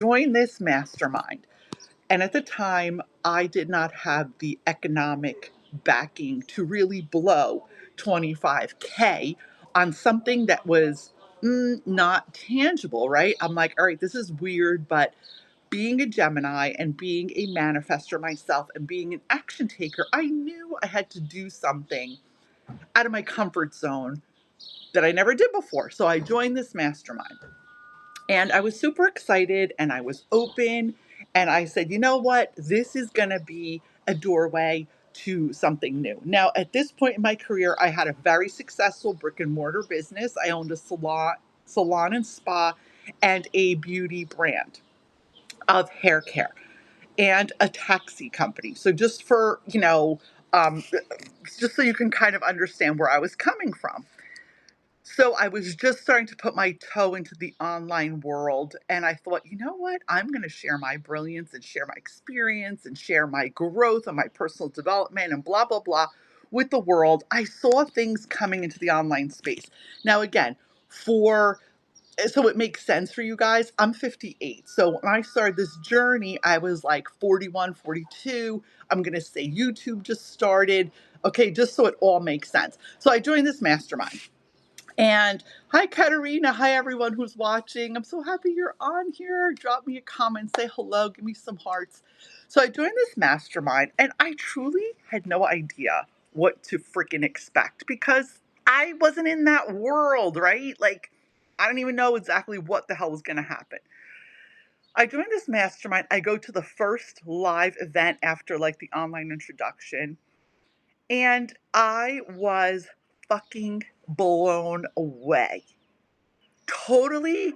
joined this mastermind. And at the time, I did not have the economic backing to really blow 25K on something that was not tangible, right? I'm like, all right, this is weird, but being a Gemini and being a manifester myself and being an action taker, I knew I had to do something out of my comfort zone that I never did before. So I joined this mastermind. And I was super excited and I was open. And I said, you know what? This is going to be a doorway to something new. Now, at this point in my career, I had a very successful brick and mortar business. I owned a salon and spa, and a beauty brand of hair care and a taxi company. So just for, um, just so you can kind of understand where I was coming from. So I was just starting to put my toe into the online world. And I thought, you know what? I'm going to share my brilliance and share my experience and share my growth and my personal development and blah, blah, blah with the world. I saw things coming into the online space. Now, again, for so it makes sense for you guys. I'm 58. So when I started this journey, I was like 41, 42. I'm going to say YouTube just started. Okay, just so it all makes sense. So I joined this mastermind. And hi, Katerina. Hi, everyone who's watching. I'm so happy you're on here. Drop me a comment, say hello, give me some hearts. So I joined this mastermind, and I truly had no idea what to freaking expect because I wasn't in that world, right? Like, I don't even know exactly what the hell was going to happen. I joined this mastermind. I go to the first live event after like the online introduction, and I was fucking blown away. Totally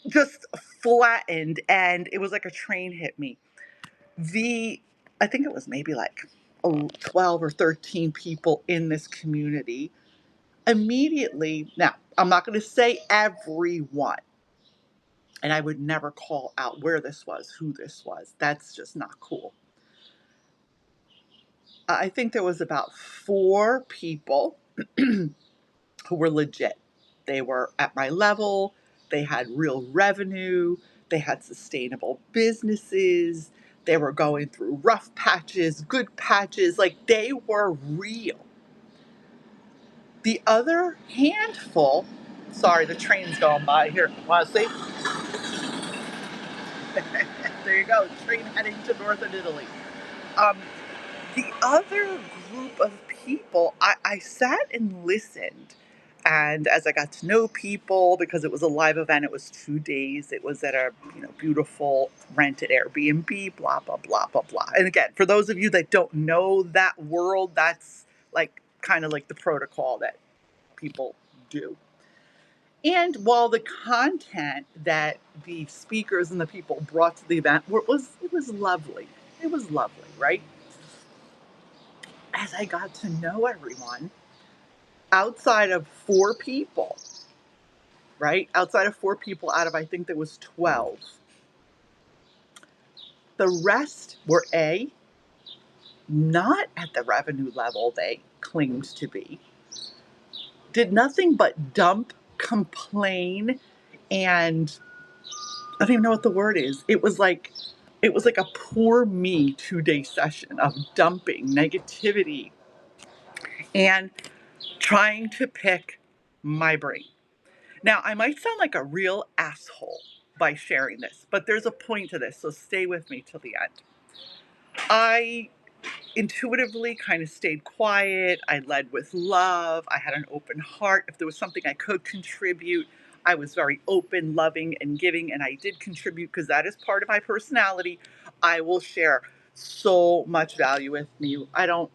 just flattened, and it was like a train hit me. The I think it was maybe like 12 or 13 people in this community immediately. Now, I'm not going to say everyone, and I would never call out where this was, who this was. That's just not cool. I think there was about 4 people who were legit. They were at my level, they had real revenue, they had sustainable businesses, they were going through rough patches, good patches, like they were real. The other handful, sorry, the train's going by here. Want to see? There you go, train heading to northern Italy. Um, the other group of people, I sat and listened. And as I got to know people, because it was a live event, it was 2 days. It was at a beautiful rented Airbnb, blah, blah, blah, blah, blah. And again, for those of you that don't know that world, that's like kind of like the protocol that people do. And while the content that the speakers and the people brought to the event it was lovely. It was lovely, right? As I got to know everyone, outside of 4 people, right? Outside of 4 people out of I think there was 12. The rest were not at the revenue level they claimed to be. Did nothing but dump, complain, and I don't even know what the word is. It was like a poor me 2 day session of dumping negativity and trying to pick my brain. Now, I might sound like a real asshole by sharing this, but there's a point to this, so stay with me till the end. I intuitively kind of stayed quiet. I led with love. I had an open heart. If there was something I could contribute, I was very open, loving, and giving, and I did contribute because that is part of my personality. I will share so much value with you. I don't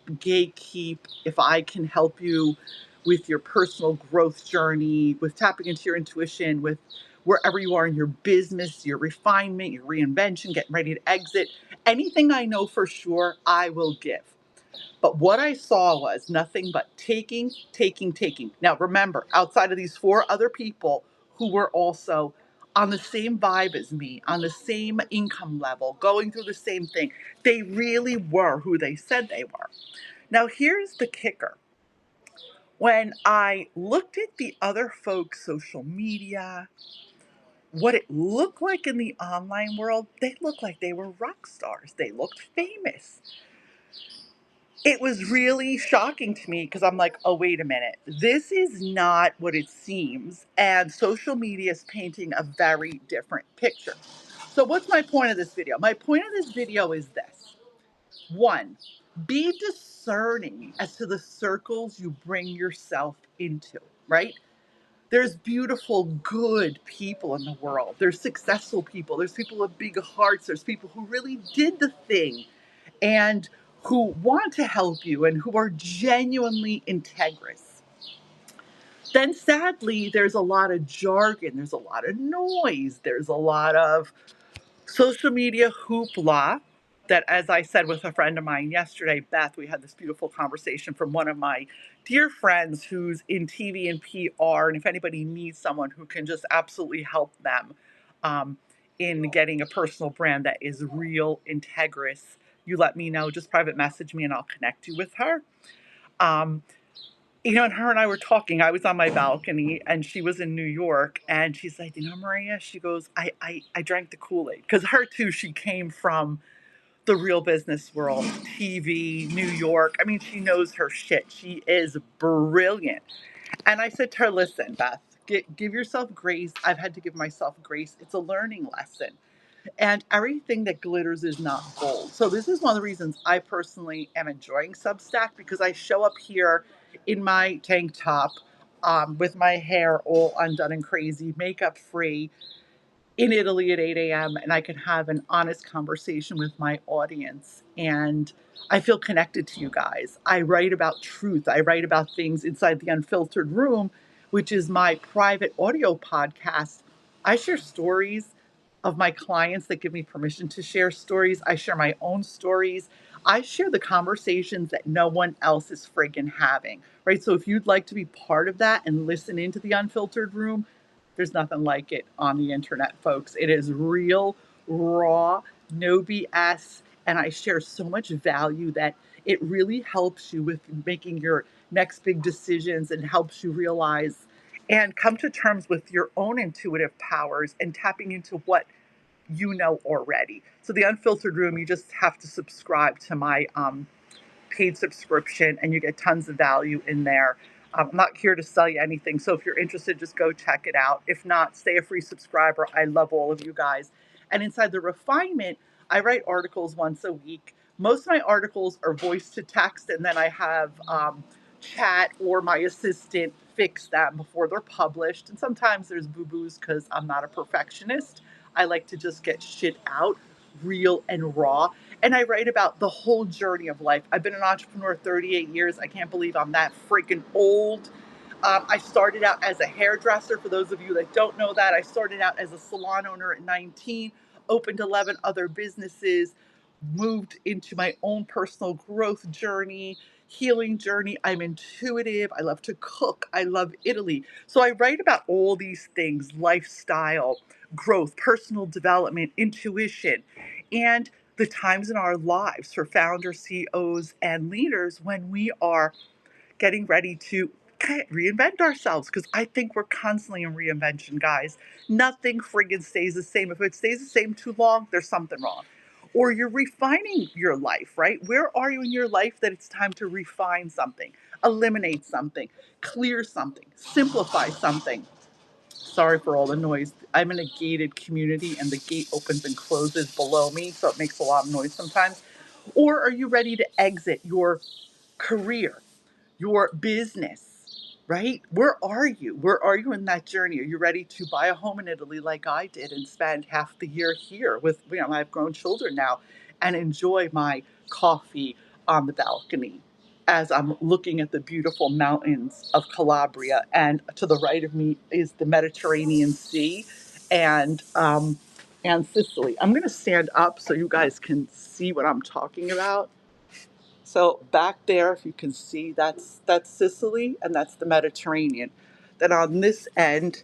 gatekeep. If I can help you with your personal growth journey, with tapping into your intuition, with wherever you are in your business, your refinement, your reinvention, getting ready to exit, anything I know for sure, I will give. But what I saw was nothing but taking, taking, taking. Now, remember, outside of these 4 other people who were also on the same vibe as me, on the same income level, going through the same thing, they really were who they said they were. Now, here's the kicker. When I looked at the other folks' social media, what it looked like in the online world, they looked like they were rock stars. They looked famous. It was really shocking to me because I'm like, oh, wait a minute. This is not what it seems. And social media is painting a very different picture. So, what's my point of this video? My point of this video is this: one, be discerning as to the circles you bring yourself into, right? There's beautiful, good people in the world. There's successful people. There's people with big hearts. There's people who really did the thing and who want to help you and who are genuinely integrous. Then sadly, there's a lot of jargon, there's a lot of noise, there's a lot of social media hoopla that, as I said with a friend of mine yesterday, Beth, we had this beautiful conversation from one of my dear friends who's in TV and PR. And if anybody needs someone who can just absolutely help them in getting a personal brand that is real, integrous, you let me know. Just private message me and I'll connect you with her. Um, and her and I were talking. I was on my balcony and she was in New York. And she's like, Maria, she goes, I drank the Kool-Aid. Because her too, she came from the real business world, TV, New York. I mean, she knows her shit. She is brilliant. And I said to her, listen, Beth, give yourself grace. I've had to give myself grace. It's a learning lesson. And everything that glitters is not gold. So this is one of the reasons I personally am enjoying Substack, because I show up here in my tank top with my hair all undone and crazy, makeup free, in Italy at 8 a.m. and I can have an honest conversation with my audience. And I feel connected to you guys. I write about truth. I write about things inside the Unfiltered Room, which is my private audio podcast. I share stories of my clients that give me permission to share stories. I share my own stories. I share the conversations that no one else is friggin' having, right? So if you'd like to be part of that and listen into the Unfiltered Room, there's nothing like it on the internet, folks. It is real, raw, no BS. And I share so much value that it really helps you with making your next big decisions and helps you realize and come to terms with your own intuitive powers and tapping into what you know already. So the Unfiltered Room, you just have to subscribe to my paid subscription and you get tons of value in there. I'm not here to sell you anything. So if you're interested, just go check it out. If not, stay a free subscriber. I love all of you guys. And inside the refinement, I write articles once a week. Most of my articles are voice to text, and then I have chat or my assistant fix them before they're published. And sometimes there's boo-boos because I'm not a perfectionist. I like to just get shit out real and raw. And I write about the whole journey of life. I've been an entrepreneur 38 years. I can't believe I'm that freaking old. I started out as a hairdresser. For those of you that don't know that, I started out as a salon owner at 19, opened 11 other businesses, moved into my own personal growth journey, healing journey. I'm intuitive. I love to cook. I love Italy. So I write about all these things: lifestyle, growth, personal development, intuition, and the times in our lives for founders, CEOs, and leaders when we are getting ready to reinvent ourselves, because I think we're constantly in reinvention, guys. Nothing friggin' stays the same. If it stays the same too long, there's something wrong. Or you're refining your life, right? Where are you in your life that it's time to refine something, eliminate something, clear something, simplify something? Sorry for all the noise. I'm in a gated community and the gate opens and closes below me, so it makes a lot of noise sometimes. Or are you ready to exit your career, your business, right? Where are you? Where are you in that journey? Are you ready to buy a home in Italy like I did and spend half the year here with, I have grown children now, and enjoy my coffee on the balcony as I'm looking at the beautiful mountains of Calabria, and to the right of me is the Mediterranean Sea and Sicily. I'm going to stand up so you guys can see what I'm talking about. So back there, if you can see, that's Sicily and that's the Mediterranean. Then on this end,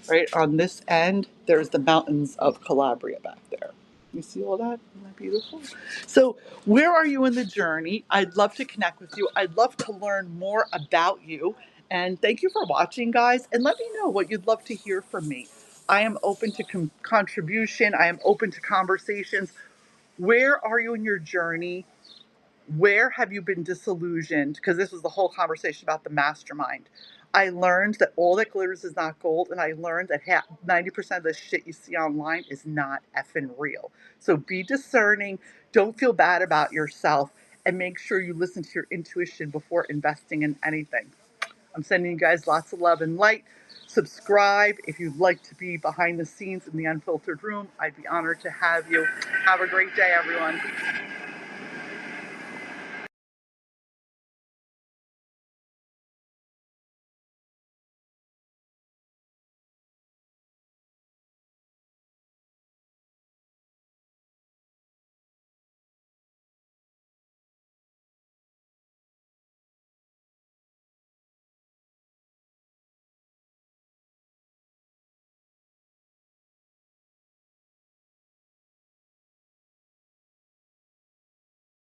right on this end, there's the mountains of Calabria back there. You see all that? Isn't that beautiful? So where are you in the journey? I'd love to connect with you. I'd love to learn more about you. And thank you for watching, guys. And let me know what you'd love to hear from me. I am open to contribution. I am open to conversations. Where are you in your journey? Where have you been disillusioned? Because this was the whole conversation about the mastermind. I learned that all that glitters is not gold, and I learned that 90% of the shit you see online is not effing real. So be discerning, don't feel bad about yourself, and make sure you listen to your intuition before investing in anything. I'm sending you guys lots of love and light. Subscribe if you'd like to be behind the scenes in the Unfiltered Room. I'd be honored to have you. Have a great day, everyone.